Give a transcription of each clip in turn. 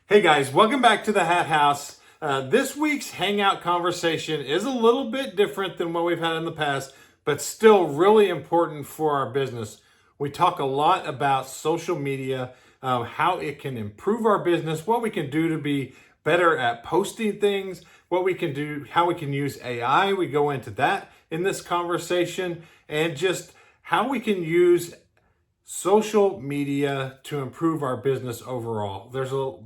Hey guys, welcome back to the Hat House. This week's Hangout conversation is a little bit different than what we've had in the past, but still really important for our business. We talk a lot about social media, how it can improve our business, what we can do to be better at posting things, what we can do, how we can use AI. We go into that in this conversation, and just how we can use social media to improve our business overall.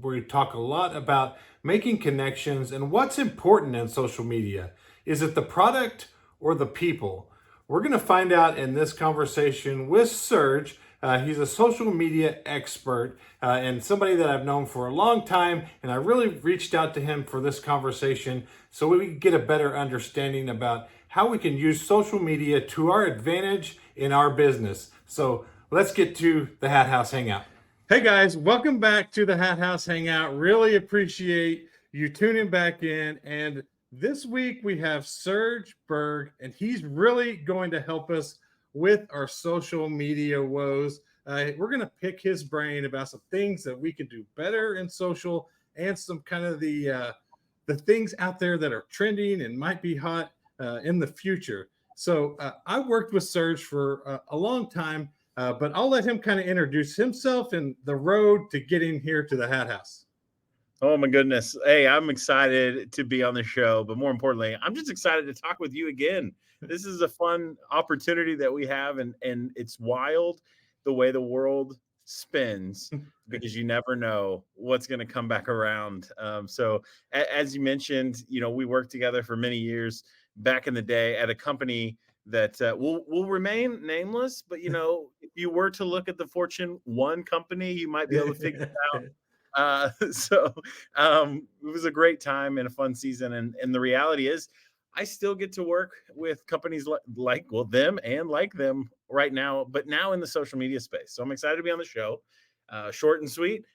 We talk a lot about making connections and what's important in social media. Is it the product or the people? We're going to find out in this conversation with Serge. He's a social media expert and somebody that I've known for a long time, and I really reached out to him for this conversation so we can get a better understanding about how we can use social media to our advantage in our business. So let's get to the Hat House Hangout. Hey guys, welcome back to the Hat House Hangout. Really appreciate you tuning back in. And this week we have Serge Berg, and he's really going to help us with our social media woes. We're going to pick his brain about some things that we can do better in social, and some kind of the things out there that are trending and might be hot in the future. So I worked with Serge for a long time. But I'll let him kind of introduce himself and the road to getting here to the Hat House. Oh my goodness. Hey, I'm excited to be on the show, but more importantly, I'm just excited to talk with you again. This is a fun opportunity that we have, and it's wild the way the world spins because you never know what's going to come back around. So as you mentioned, we worked together for many years back in the day at a company that will remain nameless, but if you were to look at the Fortune 1 company, you might be able to figure it out. It was a great time and a fun season. And the reality is I still get to work with companies like them and like them right now, but now in the social media space. So I'm excited to be on the show. Short and sweet.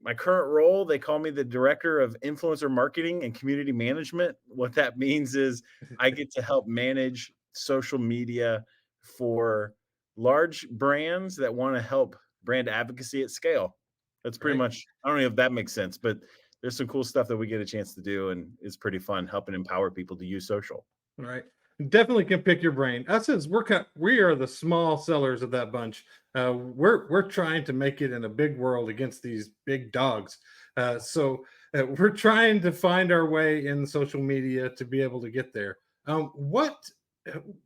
My current role, they call me the director of influencer marketing and community management. What that means is I get to help manage social media for large brands that want to help brand advocacy at scale. That's pretty much, I don't know if that makes sense, but there's some cool stuff that we get a chance to do, and it's pretty fun helping empower people to use social. Right. Definitely can pick your brain. Us as we are the small sellers of that bunch. We're trying to make it in a big world against these big dogs. We're trying to find our way in social media to be able to get there.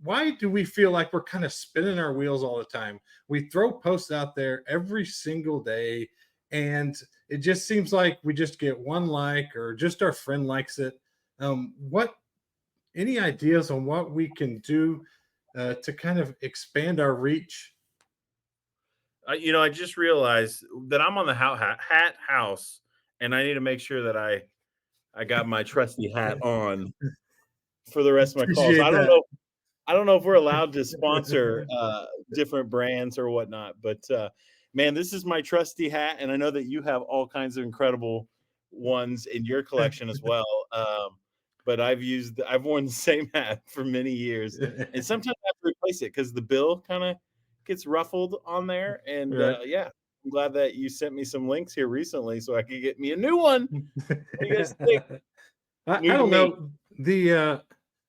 Why do we feel like we're kind of spinning our wheels all the time? We throw posts out there every single day, and it just seems like we just get one like, or just our friend likes it. What Any ideas on what we can do to kind of expand our reach? I just realized that I'm on the hat house, and I need to make sure that I got my trusty hat on for the rest of my calls. Appreciate that. I don't know if we're allowed to sponsor different brands or whatnot, but man, this is my trusty hat, and I know that you have all kinds of incredible ones in your collection as well. But I've worn the same hat for many years, and sometimes I have to replace it because the bill kind of gets ruffled on there. And Right. yeah, I'm glad that you sent me some links here recently so I could get me a new one. What do you guys think? I New to don't me. know.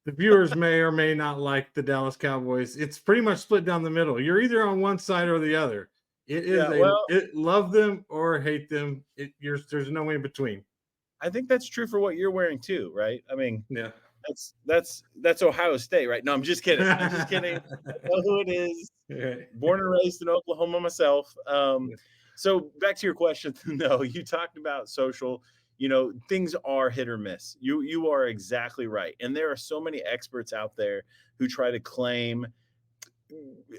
The viewers may or may not like the Dallas Cowboys. It's pretty much split down the middle. You're either on one side or the other. It is Yeah, well, love them or hate them. There's no in between. I think that's true for what you're wearing too, right? I mean, Yeah. that's Ohio State, right? No, I'm just kidding. I'm just kidding. I know who it is. Born and raised in Oklahoma myself. So back to your question. No, you talked about social. Things are hit or miss. You are exactly right. And there are so many experts out there who try to claim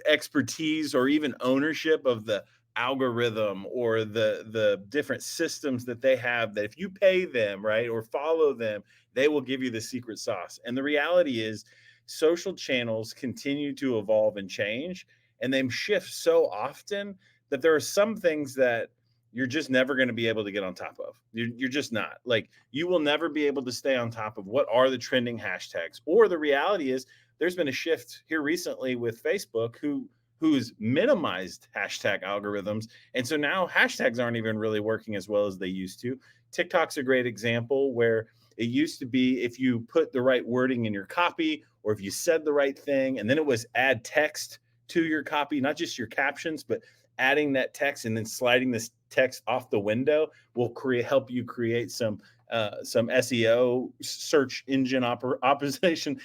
expertise or even ownership of the algorithm or the different systems that they have, that if you pay them, right, or follow them, they will give you the secret sauce. And the reality is social channels continue to evolve and change, and they shift so often that there are some things that you're just never going to be able to get on top of. You're just not. Like, you will never be able to stay on top of what are the trending hashtags. Or the reality is there's been a shift here recently with Facebook who who's minimized hashtag algorithms. And so now hashtags aren't even really working as well as they used to. TikTok's a great example where it used to be if you put the right wording in your copy or if you said the right thing, and then it was add text to your copy, not just your captions, but adding that text and then sliding this text off the window will help you create some SEO search engine optimization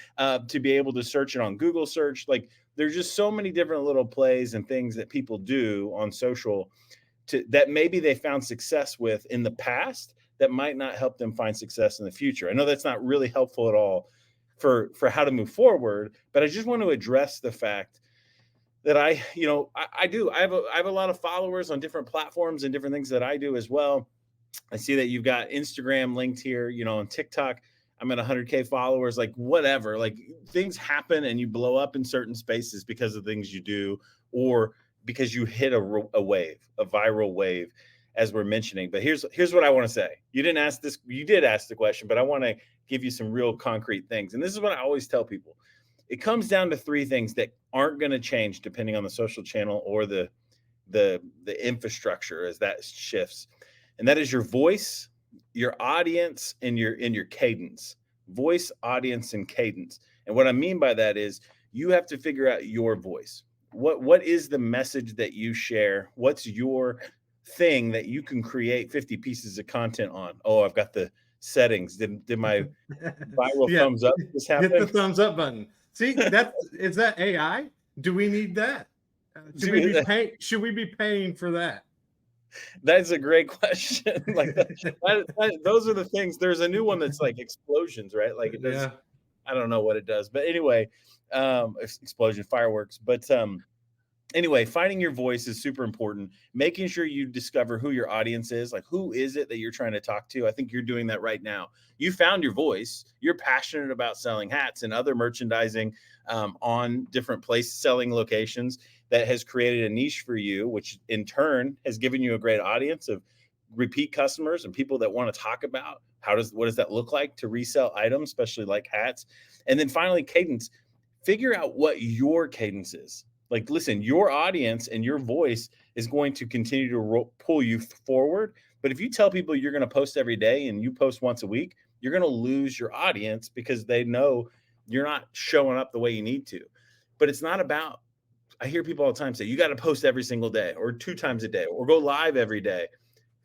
to be able to search it on Google search. Like there's just so many different little plays and things that people do on social that maybe they found success with in the past that might not help them find success in the future. I know that's not really helpful at all for how to move forward, but I just want to address the fact that I have a lot of followers on different platforms and different things that I do as well. I see that you've got Instagram linked here, on TikTok. I'm at 100K followers, like whatever. Like things happen and you blow up in certain spaces because of things you do or because you hit a wave, a viral wave, as we're mentioning. But here's what I want to say. You didn't ask this, you did ask the question, but I want to give you some real concrete things. And this is what I always tell people. It comes down to three things that aren't going to change depending on the social channel or the infrastructure as that shifts. And that is your voice, your audience, and your cadence. Voice, audience, and cadence. And what I mean by that is you have to figure out your voice. What is the message that you share? What's your thing that you can create 50 pieces of content on? Oh, I've got the settings. Did my viral Yeah, thumbs up just hit the happen? thumbs up button. See, is that AI? Do we need that? Should we be paying for that? That's a great question. Like those are the things. There's a new one that's like explosions, right? Like it does. Yeah. I don't know what it does, but anyway, explosion fireworks. But anyway, finding your voice is super important. Making sure you discover who your audience is, like who is it that you're trying to talk to. I think you're doing that right now. You found your voice. You're passionate about selling hats and other merchandising on different place selling locations that has created a niche for you, which in turn has given you a great audience of repeat customers and people that want to talk about what does that look like to resell items, especially like hats. And then finally, cadence. Figure out what your cadence is. Like, listen, your audience and your voice is going to continue to pull you forward. But if you tell people you're going to post every day and you post once a week, you're going to lose your audience because they know you're not showing up the way you need to. But it's not about, I hear people all the time say, you got to post every single day or 2 times a day or go live every day.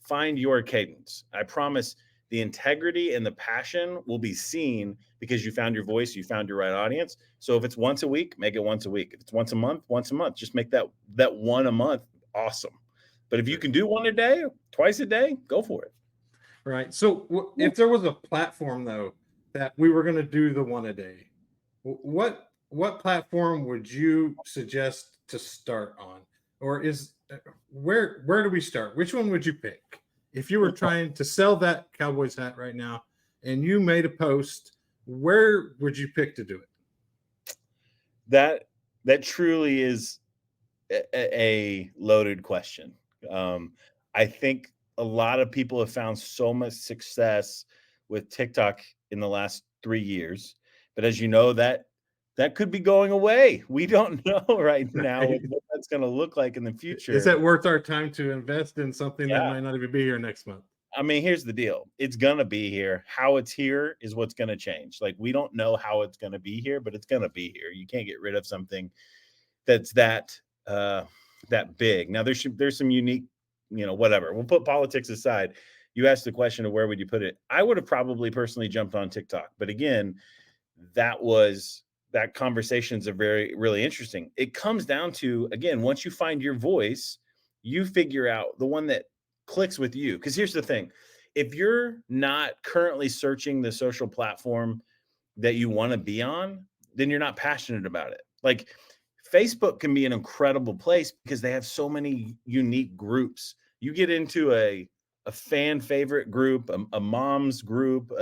Find your cadence. I promise the integrity and the passion will be seen because you found your voice, you found your right audience. So if it's once a week, make it once a week. If it's once a month, just make that one a month awesome. But if you can do one a day, twice a day, go for it. Right. So if there was a platform though that we were going to do the one a day, what platform would you suggest to start on? Or where do we start? Which one would you pick? If you were trying to sell that Cowboys hat right now and you made a post, where would you pick to do it? That truly is a loaded question. I think a lot of people have found so much success with TikTok in the last 3 years, but as you know, that could be going away. We don't know right now Right. what that's going to look like in the future. Is it worth our time to invest in something that Yeah. might not even be here next month? I mean, here's the deal. It's going to be here. How it's here is what's going to change. Like we don't know how it's going to be here, but it's going to be here. You can't get rid of something that's that big. Now there's some unique, whatever. We'll put politics aside. You asked the question of where would you put it? I would have probably personally jumped on TikTok. But again, that conversations are really interesting. It comes down to, again, once you find your voice, you figure out the one that clicks with you. Because here's the thing. If you're not currently searching the social platform that you want to be on, then you're not passionate about it. Like Facebook can be an incredible place because they have so many unique groups. You get into a fan favorite group, a mom's group,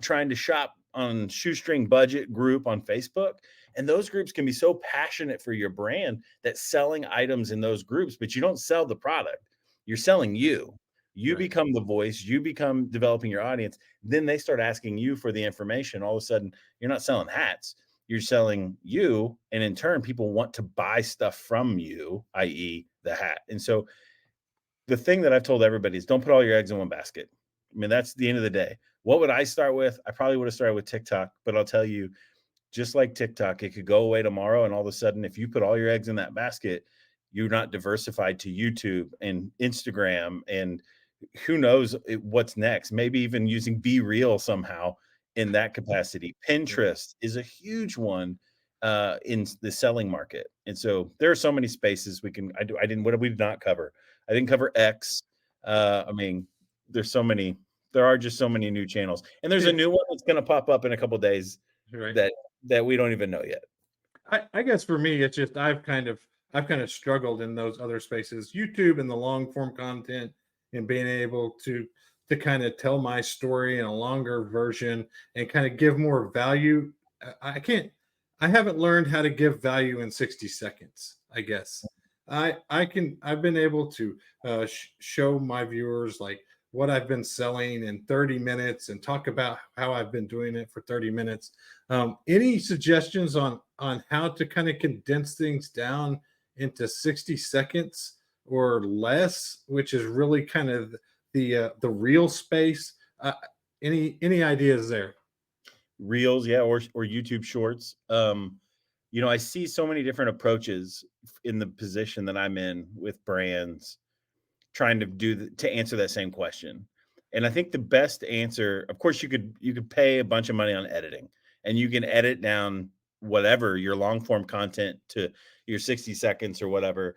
trying to shop on shoestring budget group on Facebook. And those groups can be so passionate for your brand that selling items in those groups, but you don't sell the product. You're selling you. You Right. become the voice, you become developing your audience. Then they start asking you for the information. All of a sudden, you're not selling hats. you're selling you, and in turn, people want to buy stuff from you, i.e., the hat. And so the thing that I've told everybody is don't put all your eggs in one basket. I mean, that's the end of the day. What would I start with? I probably would have started with TikTok, but I'll tell you, just like TikTok, it could go away tomorrow. And all of a sudden, if you put all your eggs in that basket, you're not diversified to YouTube and Instagram and who knows what's next. Maybe even using Be Real somehow in that capacity. Right. Pinterest is a huge one in the selling market. And so there are so many spaces we can, I didn't, what did we not cover? I didn't cover X. I mean, there's so many, there are just so many new channels. And there's a Yeah. new one that's going to pop up in a couple of days Right. that we don't even know yet. I guess for me, it's just I've kind of struggled in those other spaces, YouTube and the long form content, and being able to kind of tell my story in a longer version and kind of give more value. I can't. I haven't learned how to give value in 60 seconds. I guess I can. I've been able to show my viewers like what I've been selling in 30 minutes and talk about how I've been doing it for 30 minutes. Any suggestions on how to kind of condense things down into 60 seconds or less, which is really kind of the real space? Any ideas there? Reels, yeah, or YouTube Shorts. I see so many different approaches in the position that I'm in with brands trying to to answer that same question. And I think the best answer, of course, you could pay a bunch of money on editing, and you can edit down whatever your long form content to your 60 seconds or whatever.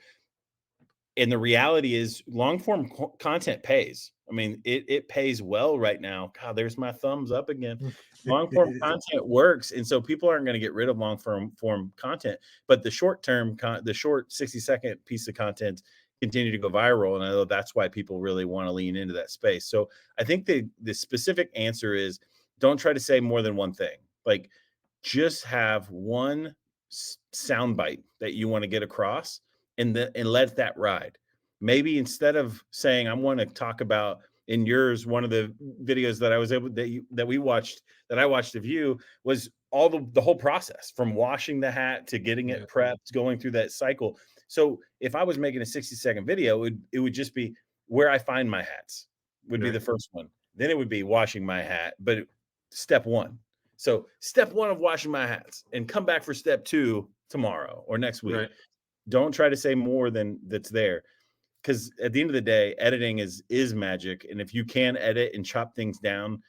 And the reality is long form content pays. I mean, it pays well right now. God, there's my thumbs up again. Long form content works, and so people aren't going to get rid of long form content, but the short term, the short 60-second piece of content continue to go viral, and I know that's why people really want to lean into that space. So I think the specific answer is don't try to say more than one thing. Like just have one sound bite that you want to get across and let that ride. Maybe instead of saying I want to talk about in yours, one of the videos that I was able that we watched that I watched of you was all the whole process from washing the hat to getting Yeah, it prepped, going through that cycle. So if I was making a 60-second video, it would just be where I find my hats would be right, the first one. Then it would be washing my hat, but step one. So step one of washing my hats and come back for step two tomorrow or next week. right, Don't try to say more than that's there. Because at the end of the day, editing is magic. And if you can edit and chop things down,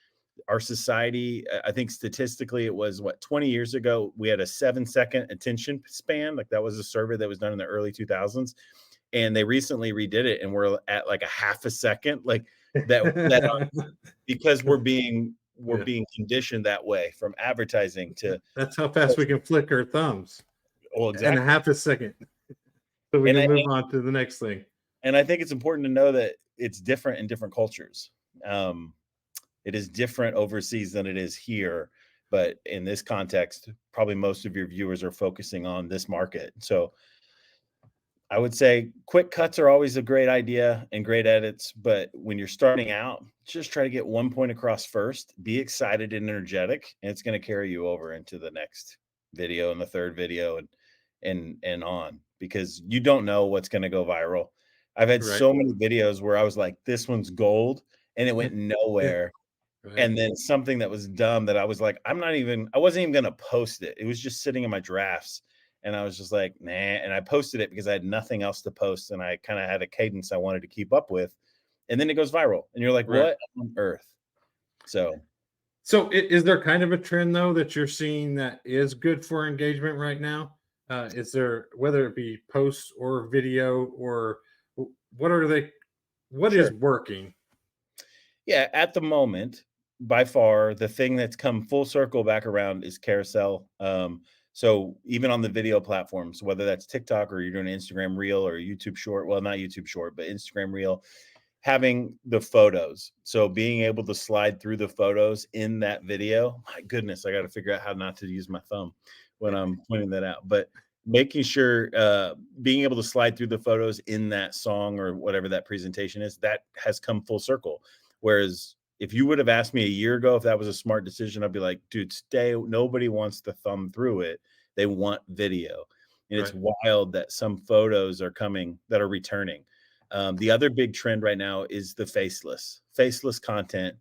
our society, I think statistically, it was what 20 years ago, we had a 7-second attention span. Like that was a survey that was done in the early 2000s. And they recently redid it, and we're at like a half a second, like that because we're yeah. being conditioned that way from advertising to That's how fast we can flick our thumbs well, in a exactly. half a second, so we And can I move on to the next thing. and I think it's important to know that it's different in different cultures. Um, it is different overseas than it is here, but in this context, probably most of your viewers are focusing on this market. So I would say quick cuts are always a great idea and great edits, but when you're starting out, just try to get one point across first. Be excited and energetic, and it's going to carry you over into the next video and the third video and on because you don't know what's going to go viral. I've had Right. so many videos where I was like, "This one's gold," and it went nowhere. Right. And then something that was dumb that I was like, I wasn't even gonna post it. It was just sitting in my drafts. And I was just like, nah. And I posted it because I had nothing else to post. And I kind of had a cadence I wanted to keep up with. And then it goes viral. And you're like, Right. what on earth? So So, is there kind of a trend though that you're seeing that is good for engagement right now? Is there, whether it be posts or video, or what are they? What is sure. working? Yeah, at the moment, by far, the thing that's come full circle back around is carousel. So even on the video platforms, whether that's TikTok or you're doing an Instagram reel or a YouTube short, well, not YouTube short, but Instagram reel, having the photos. So being able to slide through the photos in that video. My goodness, I got to figure out how not to use my thumb when I'm pointing that out. But making sure being able to slide through the photos in that song or whatever that presentation is, that has come full circle. Whereas If you would have asked me a year ago if that was a smart decision, I'd be like, dude, stay. Nobody wants to thumb through it. They want video. And it's Right. wild that some photos are coming that are returning. The other big trend right now is the faceless. Faceless content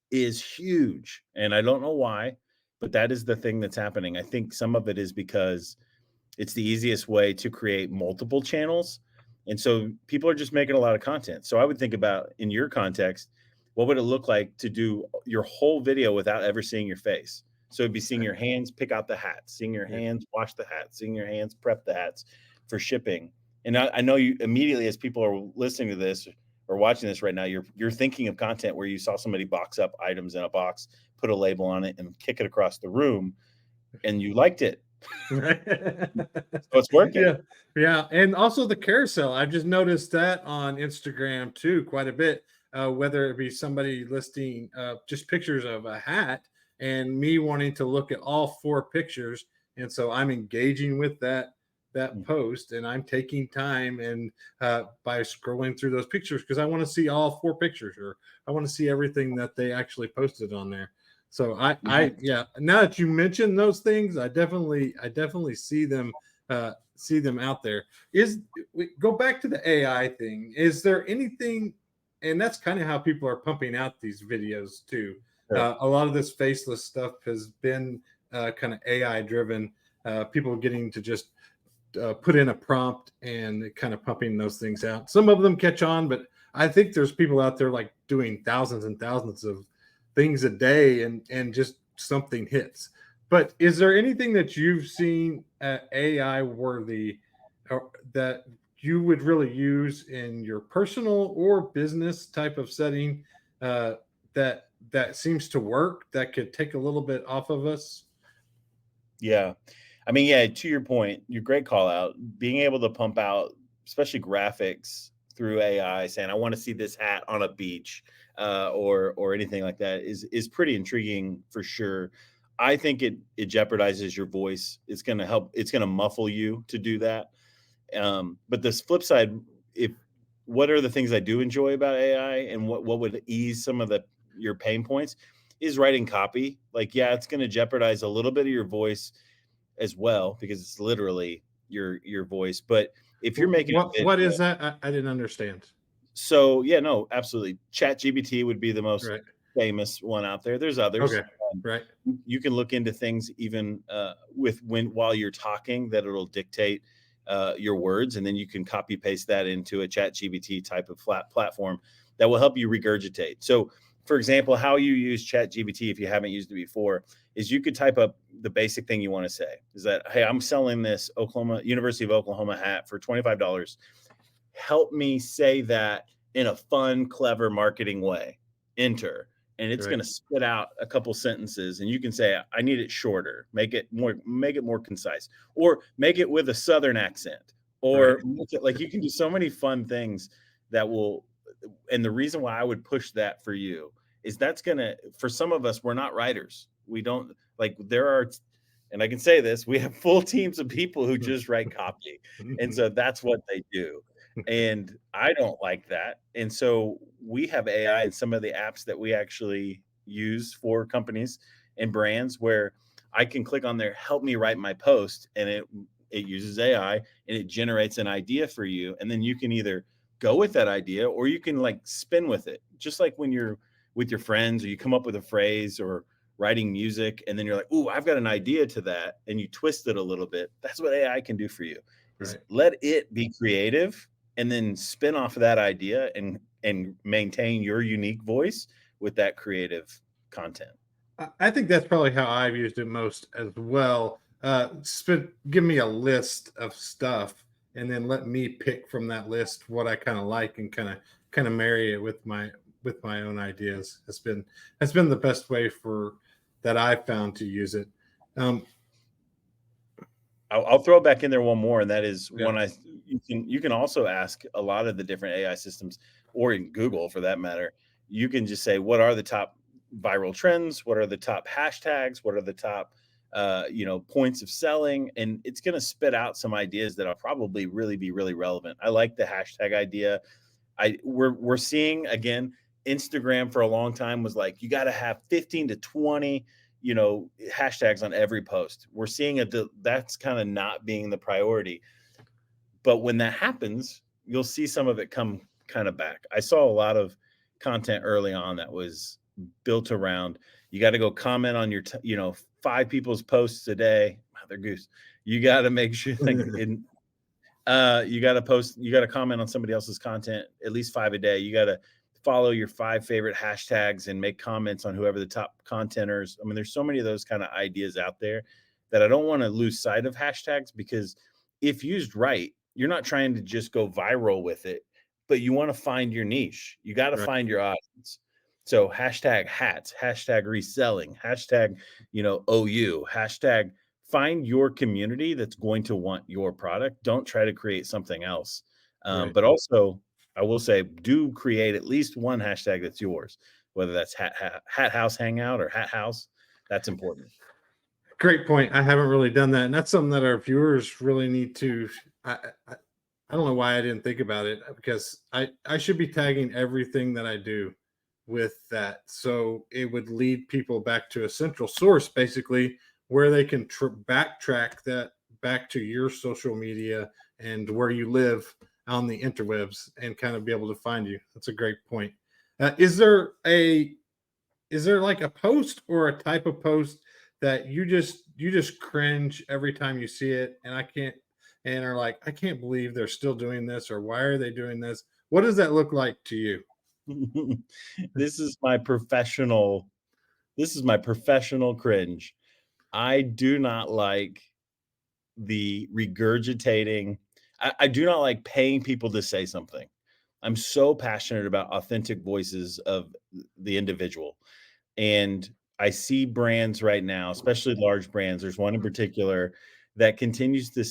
is huge. And I don't know why, but that is the thing that's happening. I think some of it is because it's the easiest way to create multiple channels. And so people are just making a lot of content. So I would think about, in your context, what would it look like to do your whole video without ever seeing your face? So it'd be seeing your hands pick out the hats, seeing your Yeah. hands wash the hats, seeing your hands prep the hats for shipping. And I know you immediately, as people are listening to this or watching this right now, you're thinking of content where you saw somebody box up items in a box, put a label on it, and kick it across the room, and you liked it. Right. So it's working. Yeah. Yeah. And also the carousel. I've just noticed that on Instagram too, quite a bit. Whether it be somebody listing just pictures of a hat and me wanting to look at all 4 pictures. And so I'm engaging with that post, and I'm taking time and by scrolling through those pictures because I want to see all 4 pictures, or I want to see everything that they actually posted on there. So yeah. Now that you mention those things, I definitely see them out there. We go back to the AI thing. Is there anything, and that's kind of how people are pumping out these videos too. Sure. A lot of this faceless stuff has been kind of AI driven. People getting to just put in a prompt and kind of pumping those things out. Some of them catch on, but I think there's people out there like doing thousands and thousands of things a day, and just something hits. But is there anything that you've seen AI worthy, or that you would really use in your personal or business type of setting, that seems to work, that could take a little bit off of us? Yeah. I mean, yeah, to your point, your great call out, being able to pump out, especially graphics through AI, saying, I want to see this hat on a beach, or anything like that is pretty intriguing for sure. I think it jeopardizes your voice. It's going to help. It's going to muffle you to do that. But this flip side, if what are the things I do enjoy about AI, and what would ease some of your pain points is writing copy. Like, yeah, it's going to jeopardize a little bit of your voice as well, because it's literally your voice. But if you're making a What video, is that? I didn't understand. so yeah, no, absolutely. Chat GBT would be the most Right. famous one out there. There's others. Okay. Right. You can look into things even while you're talking, that it'll dictate your words, and then you can copy paste that into a Chat GBT type of flat platform that will help you regurgitate. So, for example, how you use Chat GBT, if you haven't used it before, is you could type up the basic thing you want to say. Is that, hey, I'm selling this University of Oklahoma hat for $25. Help me say that in a fun, clever marketing way. Enter. And it's Right. going to spit out a couple sentences, and you can say, I need it shorter, make it more concise, or make it with a Southern accent, or make it, like, you can do so many fun things that will. And the reason why I would push that for you is that's going to, for some of us, we're not writers. We don't, like, and I can say this, we have full teams of people who just write copy. And so that's what they do. And I don't like that. And so we have AI in some of the apps that we actually use for companies and brands, where I can click on there, help me write my post, and it uses AI, and it generates an idea for you. And then you can either go with that idea, or you can like spin with it. Just like when you're with your friends, or you come up with a phrase, or writing music, and then you're like, "Ooh, I've got an idea to that," and you twist it a little bit. That's what AI can do for you. Is Right. let it be creative, and then spin off of that idea, and maintain your unique voice with that creative content. I think that's probably how I've used it most as well. Give me a list of stuff, and then let me pick from that list what I kind of like, and kind of marry it with my own ideas. Has been the best way for that I've found to use it. I'll throw back in there one more, and that is Yeah. one you can also ask a lot of the different AI systems, or in Google for that matter. You can just say, what are the top viral trends? What are the top hashtags? What are the top points of selling? And it's going to spit out some ideas that'll probably really be really relevant. I like the hashtag idea. We're seeing, again, Instagram for a long time was like, you got to have 15 to 20, hashtags on every post. We're seeing that's kind of not being the priority. But when that happens, you'll see some of it come kind of back. I saw a lot of content early on that was built around, you got to go comment on your, 5 people's posts a day. Mother goose. You got to make sure you got to post, you got to comment on somebody else's content, at least 5 a day. You got to follow your 5 favorite hashtags and make comments on whoever the top contenters. I mean, there's so many of those kind of ideas out there that I don't want to lose sight of hashtags, because if used right, you're not trying to just go viral with it, but you want to find your niche. You got to Right. find your audience. So hashtag hats, hashtag reselling, hashtag, OU, hashtag find your community that's going to want your product. Don't try to create something else. Right. But also, I will say, do create at least one hashtag that's yours, whether that's hat house hangout or hat house. That's important. Great point. I haven't really done that, and that's something that our viewers really need to. I don't know why I didn't think about it, because I should be tagging everything that I do with that, so it would lead people back to a central source, basically, where they can backtrack that back to your social media and where you live on the interwebs, and kind of be able to find you. That's a great point. Is there like a post or a type of post that you just cringe every time you see it, and are like, I can't believe they're still doing this, or why are they doing this? What does that look like to you? This is my professional cringe. I do not like the regurgitating. I do not like paying people to say something. I'm so passionate about authentic voices of the individual. And I see brands right now, especially large brands. There's one in particular that continues to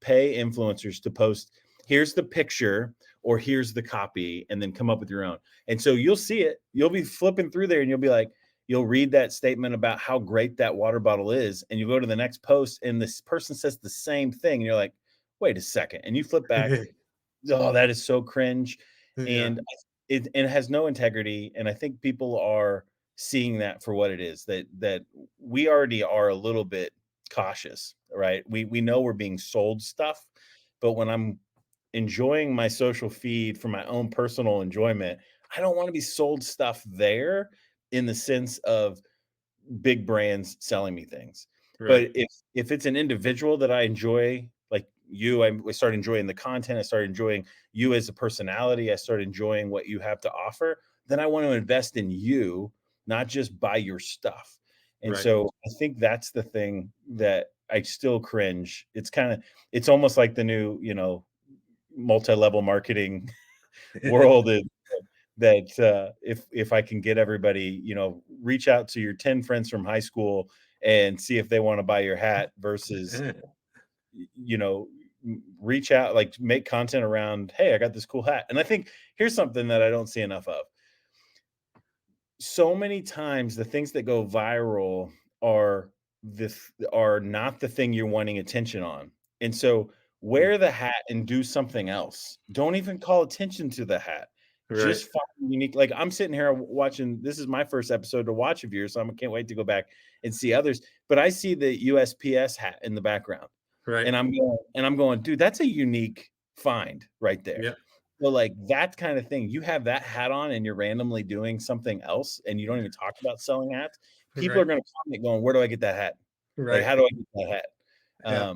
pay influencers to post, here's the picture or here's the copy, and then come up with your own. And so you'll see it. You'll be flipping through there and you'll be like, you'll read that statement about how great that water bottle is. And you go to the next post and this person says the same thing. And you're like, wait a second. And you flip back. Oh, that is so cringe. Yeah. And it has no integrity. And I think people are seeing that for what it is, that we already are a little bit cautious, right? We know we're being sold stuff, but when I'm enjoying my social feed for my own personal enjoyment, I don't want to be sold stuff there in the sense of big brands selling me things. Right. But if it's an individual that I enjoy, like you, I started enjoying the content, I started enjoying you as a personality, I started enjoying what you have to offer, then I want to invest in you, not just buy your stuff. And Right. so I think that's the thing that I still cringe. It's almost like the new, multi-level marketing world is that if I can get everybody, reach out to your 10 friends from high school and see if they want to buy your hat versus, you know, reach out, like make content around, hey, I got this cool hat. And I think here's something that I don't see enough of. So many times the things that go viral are are not the thing you're wanting attention on. And so wear the hat and do something else. Don't even call attention to the hat. Right. Just find unique. Like I'm sitting here watching. This is my first episode to watch of yours, so I can't wait to go back and see others. But I see the USPS hat in the background, Right. and I'm going, dude, that's a unique find right there. Yep. So like that kind of thing, you have that hat on and you're randomly doing something else and you don't even talk about selling hats. People are Right. going to comment going, where do I get that hat? Like, Right. how do I get that hat? Yeah. I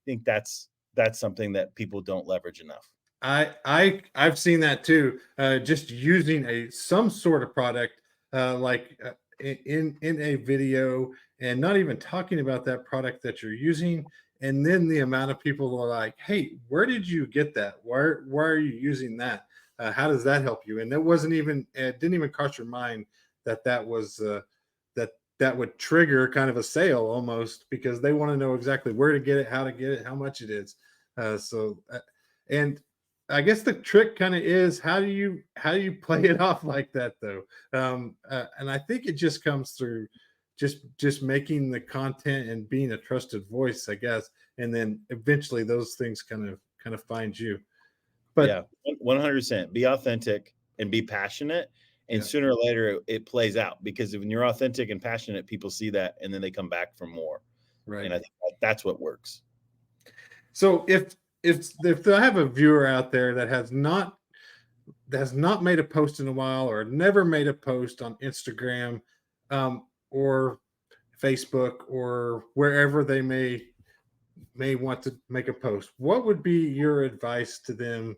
think that's something that people don't leverage enough. I've seen that too. Just using some sort of product, like in a video, and not even talking about that product that you're using, and then the amount of people are like, "Hey, where did you get that? Why are you using that? How does that help you?" And it didn't even cross your mind that that would trigger kind of a sale almost, because they want to know exactly where to get it, how to get it, how much it is. And I guess the trick kind of is, how do you play it off like that, though? And I think it just comes through just making the content and being a trusted voice, I guess, and then eventually those things kind of find you. But Yeah, 100%. Be authentic and be passionate And sooner or later it plays out, because when you're authentic and passionate, people see that and then they come back for more. Right. And I think that's what works. So if I have a viewer out there that has not made a post in a while, or never made a post on Instagram, or Facebook, or wherever they may want to make a post, what would be your advice to them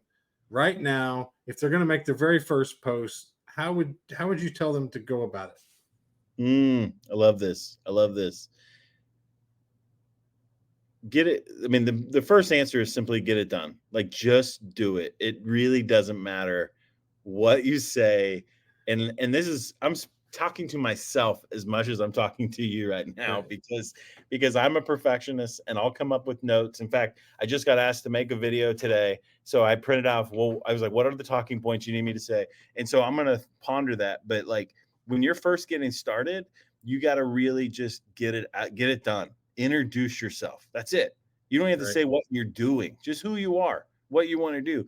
right now if they're going to make their very first post? How would you tell them to go about it? I love this. I love this. Get it. I mean, the first answer is simply get it done. Like, just do it. It really doesn't matter what you say. And this is, I'm talking to myself as much as I'm talking to you right now, Right. because I'm a perfectionist and I'll come up with notes. In fact, I just got asked to make a video today, so I printed out. Well, I was like, what are the talking points you need me to say? And so I'm gonna ponder that. But like, when you're first getting started, you got to really just get it done. Introduce yourself. That's it. You don't have to Right. say what you're doing, just who you are, what you want to do,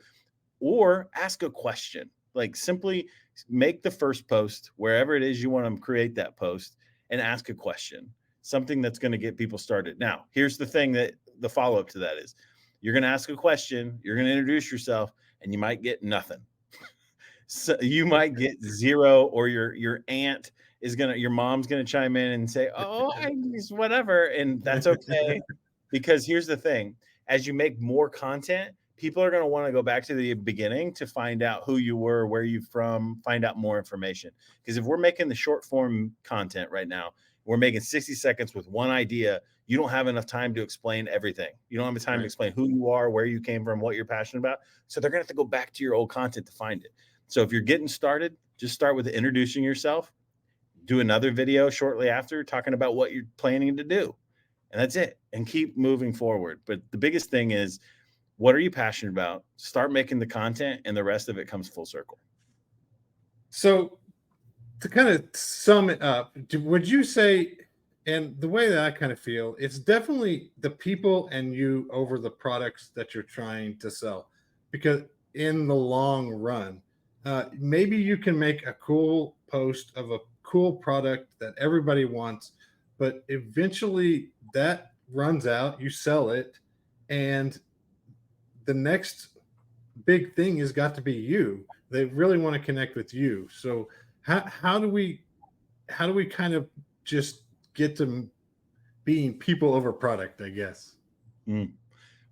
or ask a question. Like, simply make the first post wherever it is you want to create that post and ask a question, something that's going to get people started. Now, here's the thing, that the follow up to that is, you're going to ask a question, you're going to introduce yourself, and you might get nothing. So you might get zero, or your aunt is your mom's gonna chime in and say, "Oh, I just whatever," and that's okay. Because here's the thing: as you make more content, people are gonna want to go back to the beginning to find out who you were, where you from, find out more information. Because if we're making the short form content right now, we're making 60 seconds with one idea. You don't have enough time to explain everything. You don't have time to explain who you are, where you came from, what you're passionate about. So they're gonna have to go back to your old content to find it. So if you're getting started, just start with introducing yourself, do another video shortly after talking about what you're planning to do. And that's it. And keep moving forward. But the biggest thing is, what are you passionate about? Start making the content, and the rest of it comes full circle. So to kind of sum it up, would you say, and the way that I kind of feel, it's definitely the people and you over the products that you're trying to sell, because in the long run, maybe you can make a cool post of a cool product that everybody wants, but eventually that runs out, you sell it, and the next big thing has got to be you. They really want to connect with you. So how do we kind of just get to being people over product, I guess? Mm.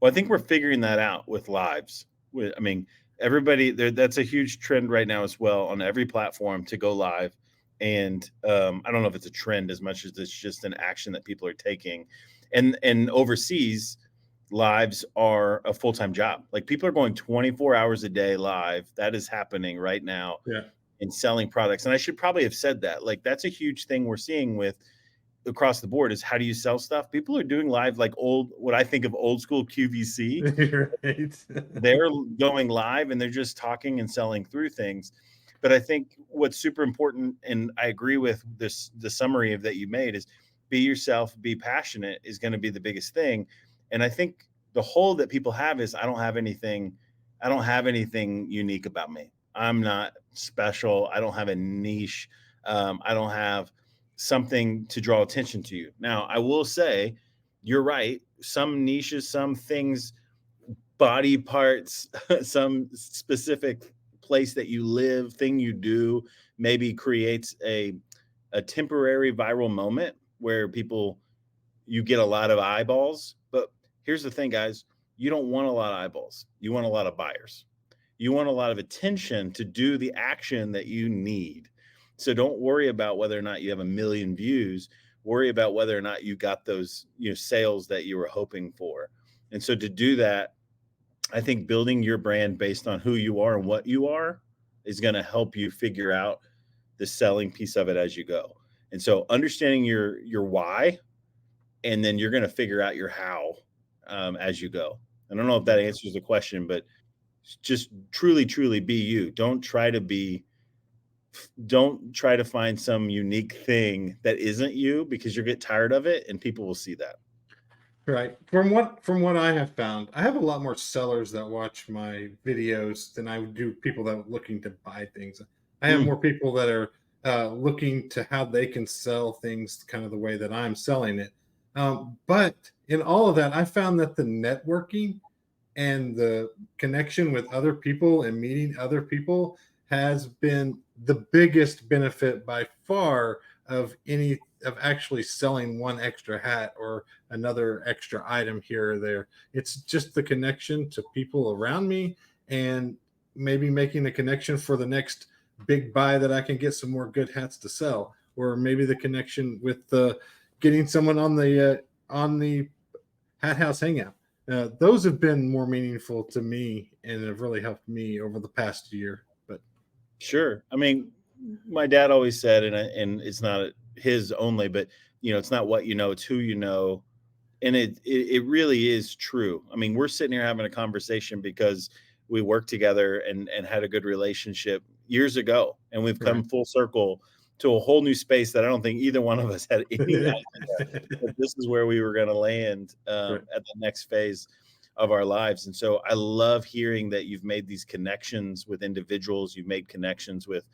Well, I think we're figuring that out with lives. I mean, everybody there. That's a huge trend right now as well, on every platform, to go live. And I don't know if it's a trend as much as it's just an action that people are taking. And overseas, lives are a full time job. Like, people are going 24 hours a day live. That is happening right now Yeah. in selling products. And I should probably have said that. Like, that's a huge thing we're seeing with across the board, is how do you sell stuff? People are doing live, like what I think of old school QVC. Right. They're going live and they're just talking and selling through things. But I think what's super important, and I agree with this, the summary of that you made, is be yourself, be passionate is going to be the biggest thing. And I think the hole that people have is, I don't have anything unique about me. I'm not special. I don't have a niche. I don't have something to draw attention to you. Now, I will say, you're right. Some niches, some things, body parts, some specific place that you live, thing you do, maybe creates a temporary viral moment where you get a lot of eyeballs. But here's the thing, guys, you don't want a lot of eyeballs. You want a lot of buyers. You want a lot of attention to do the action that you need. So don't worry about whether or not you have a million views. Worry about whether or not you got those, sales that you were hoping for. And so to do that, I think building your brand based on who you are and what you are is going to help you figure out the selling piece of it as you go. And so understanding your why, and then you're going to figure out your how, as you go. I don't know if that answers the question, but just truly, truly be you. Don't try to find some unique thing that isn't you, because you'll get tired of it and people will see that. Right. From what I have found, I have a lot more sellers that watch my videos than I do people that are looking to buy things. I have Mm, more people that are looking to how they can sell things kind of the way that I'm selling it. But in all of that, I found that the networking and the connection with other people and meeting other people has been the biggest benefit by far of any of actually selling one extra hat or another extra item here or there. It's just the connection to people around me and maybe making a connection for the next big buy that I can get some more good hats to sell, or maybe the connection with the getting someone on the Hat House Hangout. Those have been more meaningful to me and have really helped me over the past year. But sure. I mean, my dad always said, and it's not his only, but it's not what you know, it's who you know. And it really is true. I mean, we're sitting here having a conversation because we worked together and had a good relationship years ago, and we've come right, full circle to a whole new space that I don't think either one of us had any idea that this is where we were going to land right, at the next phase of our lives. And so I love hearing that you've made these connections with individuals, you've made connections with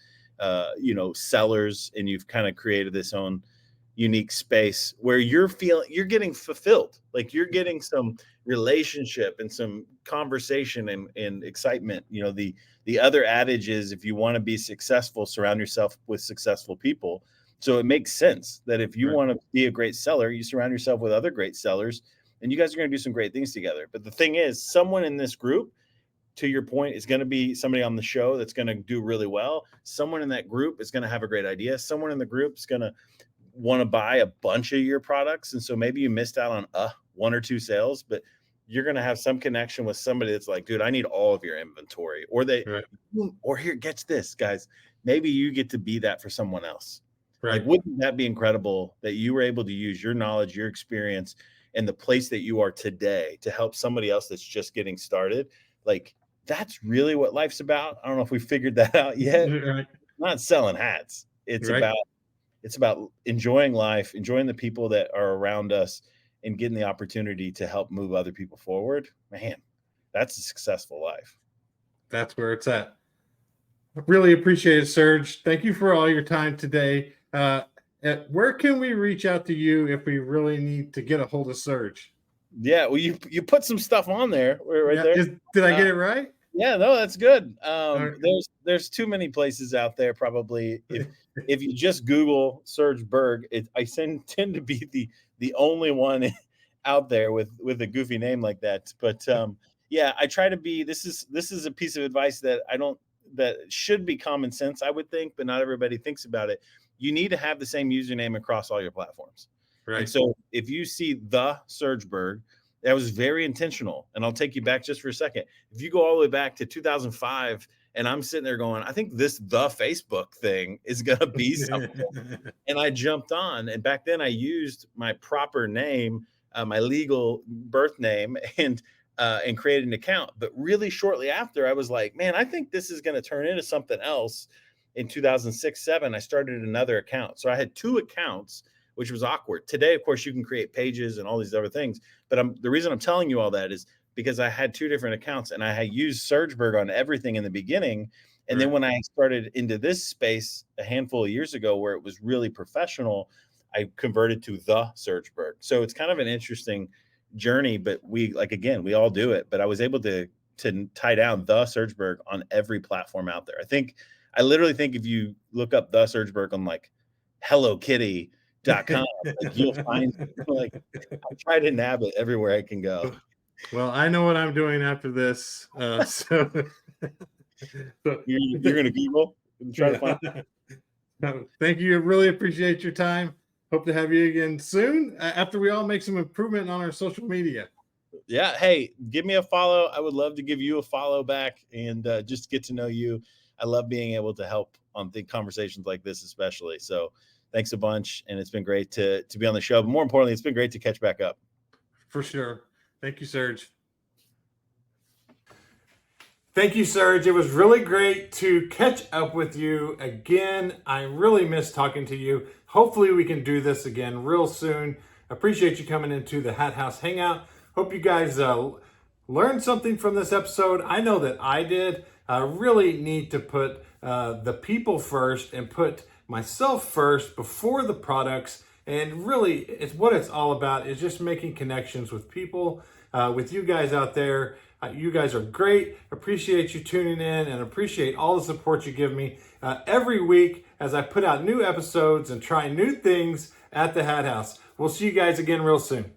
sellers, and you've kind of created this own unique space where you're getting fulfilled, like you're getting some relationship and some conversation and excitement. The other adage is, if you want to be successful, surround yourself with successful people. So it makes sense that if you right, want to be a great seller, you surround yourself with other great sellers, and you guys are going to do some great things together. But the thing is, someone in this group, to your point, is going to be somebody on the show that's going to do really well. Someone in that group is going to have a great idea. Someone in the group is going to want to buy a bunch of your products. And so maybe you missed out on one or two sales, but you're going to have some connection with somebody that's like, dude, I need all of your inventory. right, Or here, gets this, guys. Maybe you get to be that for someone else. Like, right. wouldn't that be incredible that you were able to use your knowledge, your experience, and the place that you are today to help somebody else that's just getting started? Like, that's really what life's about. I don't know if we figured that out yet. Right, Not selling hats. right. It's about enjoying life, enjoying the people that are around us, and getting the opportunity to help move other people forward. Man, that's a successful life. That's where it's at. Really appreciate it, Serge. Thank you for all your time today. Where can we reach out to you if we really need to get a hold of Serge? Yeah, well, you put some stuff on there right Yeah, there. did I Uh, get it right? yeah, no, that's good. All There's too many places out there. Probably right. if you just Google search Berg, tend to be the only one out there with a goofy name like that. But yeah, I try to be. This is a piece of advice that I don't that should be common sense, I would think, but not everybody thinks about it. You need to have the same username across all your platforms. And Right. so if you see the Surgeberg, that was very intentional. And I'll take you back just for a second. If you go all the way back to 2005, and I'm sitting there going, I think the Facebook thing is going to be something. And I jumped on. And back then I used my proper name, my legal birth name, and created an account. But really shortly after, I was like, man, I think this is going to turn into something else. In 2006, 7, I started another account. So I had two accounts, which was awkward. Today, of course, you can create pages and all these other things. But the reason I'm telling you all that is because I had two different accounts, and I had used Surgeberg on everything in the beginning. And then Right. when I started into this space a handful of years ago, where it was really professional, I converted to the Surgeberg. So it's kind of an interesting journey, but we all do it. But I was able to tie down the Surgeberg on every platform out there. I literally think if you look up the Surgeberg on like Hello Kitty.com, like you'll find like I try to nab it everywhere I can go. Well, I know what I'm doing after this. So You're gonna Google and try to find. yeah. Thank you. I really appreciate your time. Hope to have you again soon after we all make some improvement on our social media. Yeah, hey, give me a follow. I would love to give you a follow back and just get to know you. I love being able to help on the conversations like this, especially. So thanks a bunch, and it's been great to be on the show. But more importantly, it's been great to catch back up. For sure. Thank you, Serge. Thank you, Serge. It was really great to catch up with you again. I really miss talking to you. Hopefully, we can do this again real soon. Appreciate you coming into the Hat House Hangout. Hope you guys learned something from this episode. I know that I did. Really need to put the people first and put myself first before the products. And really, it's what it's all about, is just making connections with people, with you guys out there. You guys are great. Appreciate you tuning in and appreciate all the support you give me every week as I put out new episodes and try new things at the Hat House. We'll see you guys again real soon.